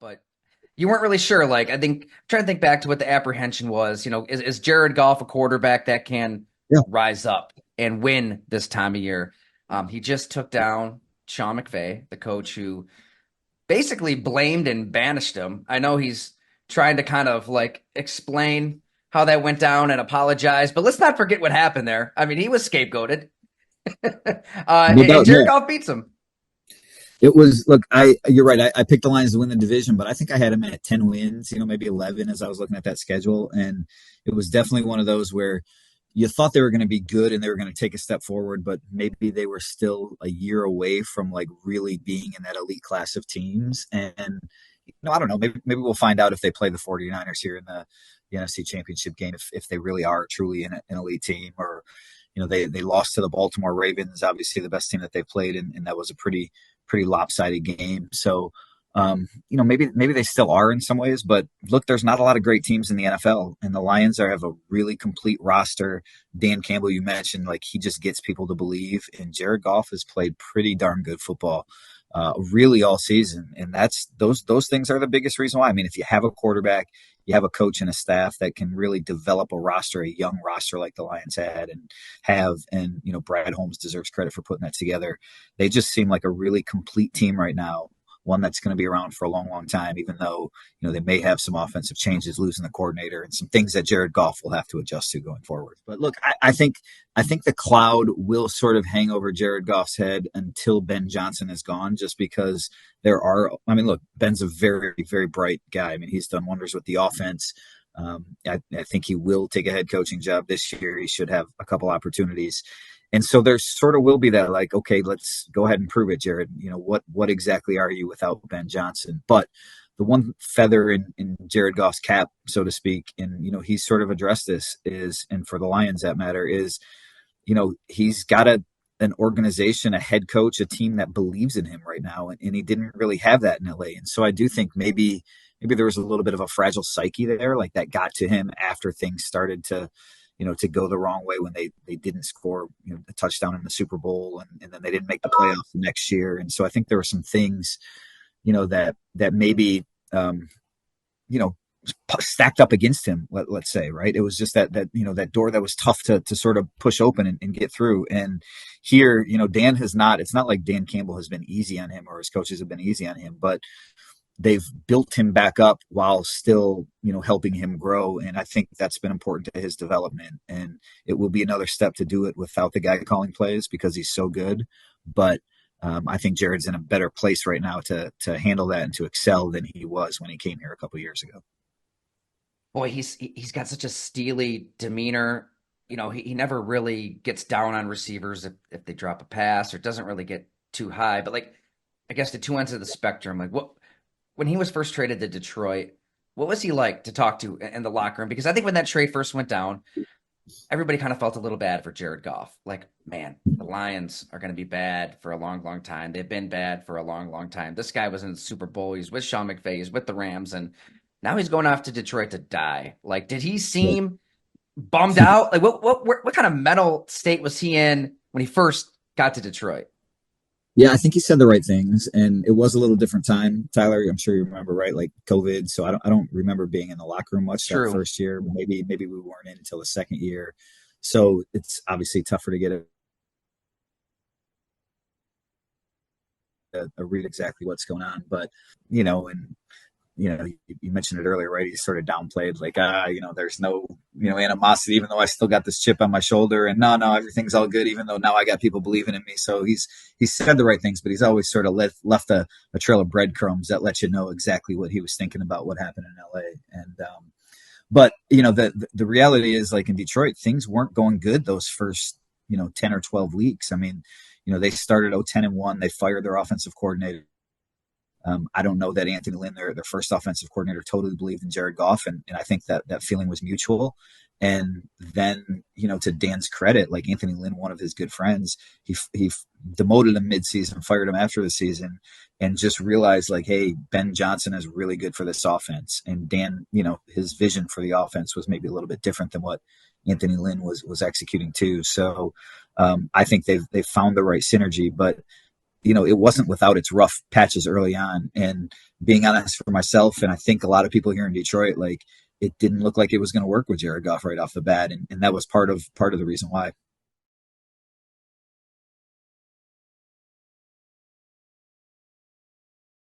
but you weren't really sure. Like, I think, I'm trying to think back to what the apprehension was. Is Jared Goff a quarterback that can Yeah. rise up and win this time of year? He just took down Sean McVay, the coach who basically blamed and banished him. I know he's trying to kind of like explain how that went down and apologize, but let's not forget what happened there. I mean, he was scapegoated, No and doubt. Jared No, Goff beats him. it was, look, you're right. I picked the Lions to win the division, but I think I had them at 10 wins, maybe 11 as I was looking at that schedule. And it was definitely one of those where you thought they were going to be good and they were going to take a step forward, but maybe they were still a year away from like really being in that elite class of teams. And I don't know, maybe we'll find out if they play the 49ers here in the NFC Championship game, if they really are truly an elite team, or they lost to the Baltimore Ravens, obviously the best team that they played, and that was a pretty lopsided game. So maybe they still are in some ways, but look, there's not a lot of great teams in the NFL, and the Lions have a really complete roster. Dan Campbell, you mentioned, like he just gets people to believe, and Jared Goff has played pretty darn good football. Really all season, and that's those things are the biggest reason why. I mean, if you have a quarterback, you have a coach and a staff that can really develop a roster, a young roster like the Lions and Brad Holmes deserves credit for putting that together. They just seem like a really complete team right now, one that's going to be around for a long, long time, even though, they may have some offensive changes, losing the coordinator and some things that Jared Goff will have to adjust to going forward. But look, I think the cloud will sort of hang over Jared Goff's head until Ben Johnson is gone, just because I mean, look, Ben's a very, very bright guy. I mean, he's done wonders with the offense. I think he will take a head coaching job this year. He should have a couple opportunities. And so there sort of will be that, like, okay, let's go ahead and prove it, Jared. What exactly are you without Ben Johnson? But the one feather in Jared Goff's cap, so to speak, and he's sort of addressed this and for the Lions that matter, is he's got an organization, a head coach, a team that believes in him right now, and he didn't really have that in LA. And so I do think maybe there was a little bit of a fragile psyche there, like that got to him after things started to go the wrong way when they didn't score a touchdown in the Super Bowl, and then they didn't make the playoffs the next year. And so I think there were some things that maybe you know stacked up against him. Let's say, right? It was just that door that was tough to sort of push open and get through. And here, Dan has not. It's not like Dan Campbell has been easy on him or his coaches have been easy on him, but they've built him back up while still, helping him grow. And I think that's been important to his development. And it will be another step to do it without the guy calling plays because he's so good. But I think Jared's in a better place right now to handle that and to excel than he was when he came here a couple of years ago. Boy, he's got such a steely demeanor. He never really gets down on receivers if they drop a pass or doesn't really get too high. But like, I guess the two ends of the spectrum. Like, what when he was first traded to Detroit, what was he like to talk to in the locker room? Because I think when that trade first went down, everybody kind of felt a little bad for Jared Goff. Like, man, the Lions are going to be bad for a long, long time. They've been bad for a long, long time. This guy was in the Super Bowl. He's with Sean McVay. He's with the Rams, and now he's going off to Detroit to die. Like, did he Yeah. seem bummed out? Like, what kind of mental state was he in when he first got to Detroit? Yeah, I think he said the right things, and it was a little different time. Tyler, I'm sure you remember, right? Like COVID, so I don't remember being in the locker room much that True. first year. Maybe we weren't in until the second year, so it's obviously tougher to get a read exactly what's going on. But and you mentioned it earlier, right? He sort of downplayed, like, there's no, animosity, even though I still got this chip on my shoulder, and no, everything's all good, even though now I got people believing in me. So he's said the right things, but he's always sort of left a trail of breadcrumbs that let you know exactly what he was thinking about what happened in LA. And but the reality is, like in Detroit, things weren't going good those first 10 or 12 weeks. I mean, they started 10-1. They fired their offensive coordinator. I don't know that Anthony Lynn, their first offensive coordinator, totally believed in Jared Goff, and I think that feeling was mutual. And then, to Dan's credit, like Anthony Lynn, one of his good friends, he demoted him midseason, fired him after the season, and just realized, like, hey, Ben Johnson is really good for this offense. And Dan, his vision for the offense was maybe a little bit different than what Anthony Lynn was executing too. So I think they've found the right synergy, but it wasn't without its rough patches early on. And being honest for myself, and I think a lot of people here in Detroit, like it didn't look like it was going to work with Jared Goff right off the bat, and that was part of the reason why.